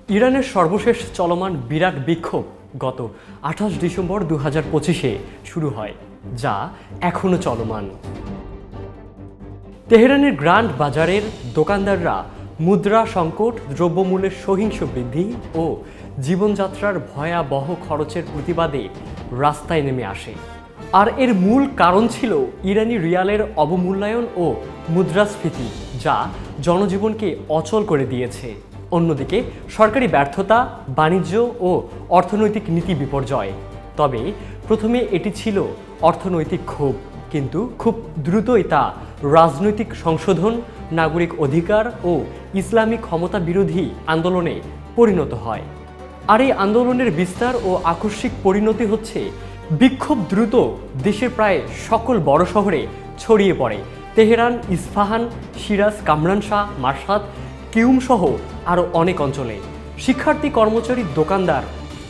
ইরানের সর্বশেষ চলমান বিরাট বিক্ষোভ গত 28 ডিসেম্বর 2025-এ শুরু হয়, যা এখনও চলমান। তেহরানের গ্র্যান্ড বাজারের দোকানদাররা মুদ্রা সংকট, দ্রব্যমূল্যের সহিংস বৃদ্ধি ও জীবনযাত্রার ভয়াবহ খরচের প্রতিবাদে রাস্তায় নেমে আসে। আর এর মূল কারণ ছিল ইরানি রিয়ালের অবমূল্যায়ন ও মুদ্রাস্ফীতি, যা জনজীবনকে অচল করে দিয়েছে। অন্যদিকে সরকারি ব্যর্থতা, বাণিজ্য ও অর্থনৈতিক নীতি বিপর্যয়। তবে প্রথমে এটি ছিল অর্থনৈতিক ক্ষোভ, কিন্তু খুব দ্রুতই তা রাজনৈতিক সংশোধন, নাগরিক অধিকার ও ইসলামী ক্ষমতা বিরোধী আন্দোলনে পরিণত হয়। আর এই আন্দোলনের বিস্তার ও আকস্মিক পরিণতি হচ্ছে বিক্ষোভ দ্রুত দেশের প্রায় সকল বড় শহরে ছড়িয়ে পড়ে। তেহরান, ইস্পাহান, সিরাজ, কামরানশাহ, মাশহাদ, কিউম সহ আরও অনেক অঞ্চলে শিক্ষার্থী, কর্মচারী, দোকানদার,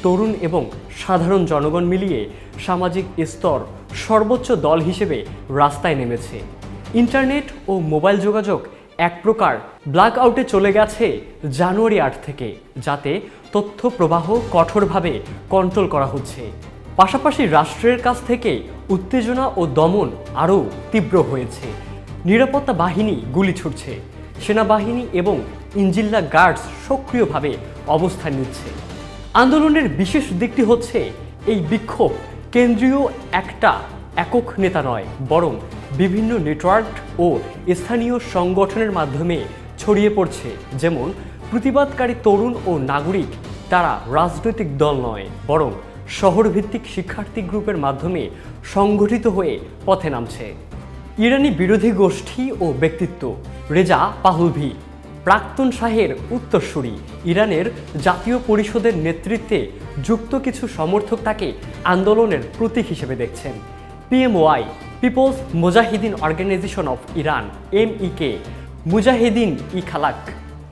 তরুণ এবং সাধারণ জনগণ মিলিয়ে সামাজিক স্তর সর্বোচ্চ দল হিসেবে রাস্তায় নেমেছে। ইন্টারনেট ও মোবাইল যোগাযোগ এক প্রকার ব্ল্যাক আউটে চলে গেছে জানুয়ারি 8 থেকে, যাতে তথ্য প্রবাহ কঠোরভাবে কন্ট্রোল করা হচ্ছে। পাশাপাশি রাষ্ট্রের কাছ থেকে উত্তেজনা ও দমন আরও তীব্র হয়েছে। নিরাপত্তা বাহিনী গুলি ছুড়ছে, সেনাবাহিনী এবং ইঞ্জিল্লা গার্ডস সক্রিয়ভাবে অবস্থান নিচ্ছে। আন্দোলনের বিশেষ দিকটি হচ্ছে এই বিক্ষোভ কেন্দ্রীয় একটা একক নেতা নয়, বরং বিভিন্ন নেটওয়ার্ক ও স্থানীয় সংগঠনের মাধ্যমে ছড়িয়ে পড়ছে। যেমন প্রতিবাদকারী তরুণ ও নাগরিক, তারা রাজনৈতিক দল নয়, বরং শহরভিত্তিক শিক্ষার্থী গ্রুপের মাধ্যমে সংগঠিত হয়ে পথে নামছে। ইরানি বিরোধী গোষ্ঠী ও ব্যক্তিত্ব। রেজা পাহলভি, প্রাক্তন শাহের উত্তরসূরি, ইরানের জাতীয় পরিষদের নেতৃত্বে যুক্ত কিছু সমর্থক তাকে আন্দোলনের প্রতীক হিসেবে দেখছেন। PMOI, people's Mujahedin organization of Iran, MEK, Mujahedin e Khalq,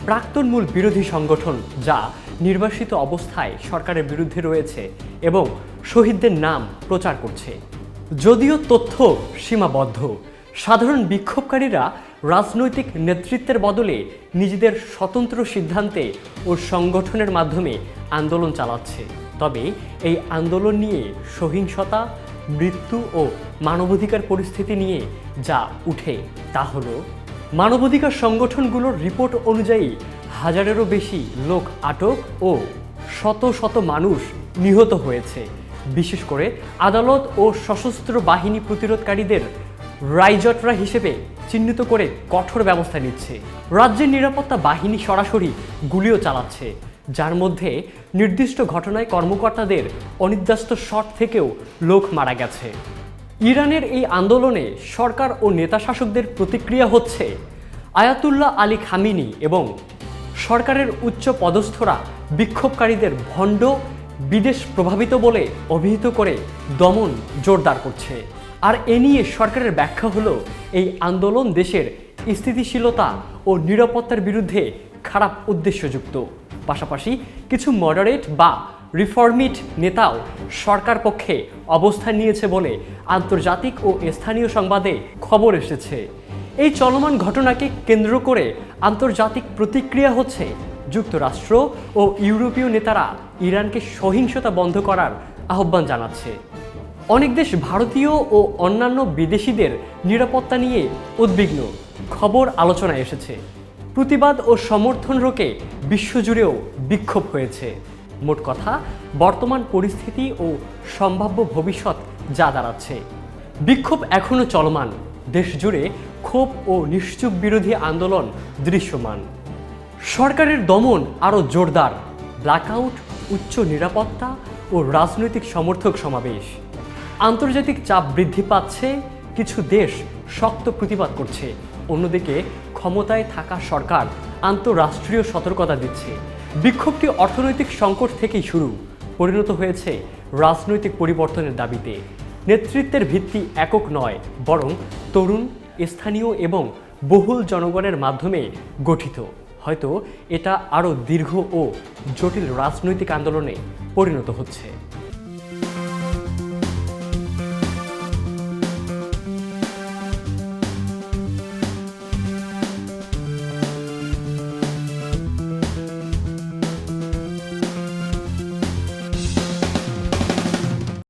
প্রাক্তন মূল বিরোধী সংগঠন যা নির্বাসিত অবস্থায় সরকারের বিরুদ্ধে রয়েছে এবং শহীদদের নাম প্রচার করছে। যদিও তথ্য সীমাবদ্ধ, সাধারণ বিক্ষোভকারীরা রাজনৈতিক নেতৃত্বের বদলে নিজেদের স্বতন্ত্র সিদ্ধান্তে ও সংগঠনের মাধ্যমে আন্দোলন চালাচ্ছে। তবে এই আন্দোলন নিয়ে সহিংসতা, মৃত্যু ও মানবাধিকার পরিস্থিতি নিয়ে যা উঠে তা হলো, মানবাধিকার সংগঠনগুলোর রিপোর্ট অনুযায়ী হাজারেরও বেশি লোক আটক ও শত শত মানুষ নিহত হয়েছে। বিশেষ করে আদালত ও সশস্ত্র বাহিনী প্রতিরোধকারীদের রাইজটরা হিসেবে চিহ্নিত করে কঠোর ব্যবস্থা নিচ্ছে। রাজ্যের নিরাপত্তা বাহিনী সরাসরি গুলিও চালাচ্ছে, যার মধ্যে নির্দিষ্ট ঘটনায় কর্মকর্তাদের অনির্দিষ্ট শট থেকেও লোক মারা গেছে। ইরানের এই আন্দোলনে সরকার ও নেতা শাসকদের প্রতিক্রিয়া হচ্ছে। আয়াতুল্লাহ আলী খামিনি এবং সরকারের উচ্চ পদস্থরা বিক্ষোভকারীদের ভণ্ড, বিদেশ প্রভাবিত বলে অভিহিত করে দমন জোরদার করছে। আর এ নিয়ে সরকারের ব্যাখ্যা হলো, এই আন্দোলন দেশের স্থিতিশীলতা ও নিরাপত্তার বিরুদ্ধে খারাপ উদ্দেশ্যযুক্ত। পাশাপাশি কিছু মডারেট বা রিফর্মিট নেতাও সরকার পক্ষে অবস্থান নিয়েছে বলে আন্তর্জাতিক ও স্থানীয় সংবাদে খবর এসেছে। এই চলমান ঘটনাকে কেন্দ্র করে আন্তর্জাতিক প্রতিক্রিয়া হচ্ছে। যুক্তরাষ্ট্র ও ইউরোপীয় নেতারা ইরানকে সহিংসতা বন্ধ করার আহ্বান জানাচ্ছে। অনেক দেশ ভারতীয় ও অন্যান্য বিদেশিদের নিরাপত্তা নিয়ে উদ্বিগ্ন খবর আলোচনায় এসেছে। প্রতিবাদ ও সমর্থন রোকে বিশ্বজুড়েও বিক্ষোভ হয়েছে। মোট কথা, বর্তমান পরিস্থিতি ও সম্ভাব্য ভবিষ্যৎ যা দাঁড়াচ্ছে, বিক্ষোভ এখনও চলমান। দেশ জুড়ে ক্ষোভ ও নিশ্চুপ বিরোধী আন্দোলন দৃশ্যমান। সরকারের দমন আরও জোরদার, ব্ল্যাকআউট, উচ্চ নিরাপত্তা ও রাজনৈতিক সমর্থক সমাবেশ। আন্তর্জাতিক চাপ বৃদ্ধি পাচ্ছে, কিছু দেশ শক্ত প্রতিবাদ করছে। অন্যদিকে ক্ষমতায় থাকা সরকার আন্তঃরাষ্ট্রীয় সতর্কতা দিচ্ছে। বিক্ষোভটি অর্থনৈতিক সংকট থেকেই শুরু, পরিণত হয়েছে রাজনৈতিক পরিবর্তনের দাবিতে। নেতৃত্বের ভিত্তি একক নয়, বরং তরুণ, স্থানীয় এবং বহুল জনগণের মাধ্যমে গঠিত। হয়তো এটা আরও দীর্ঘ ও জটিল রাজনৈতিক আন্দোলনে পরিণত হচ্ছে।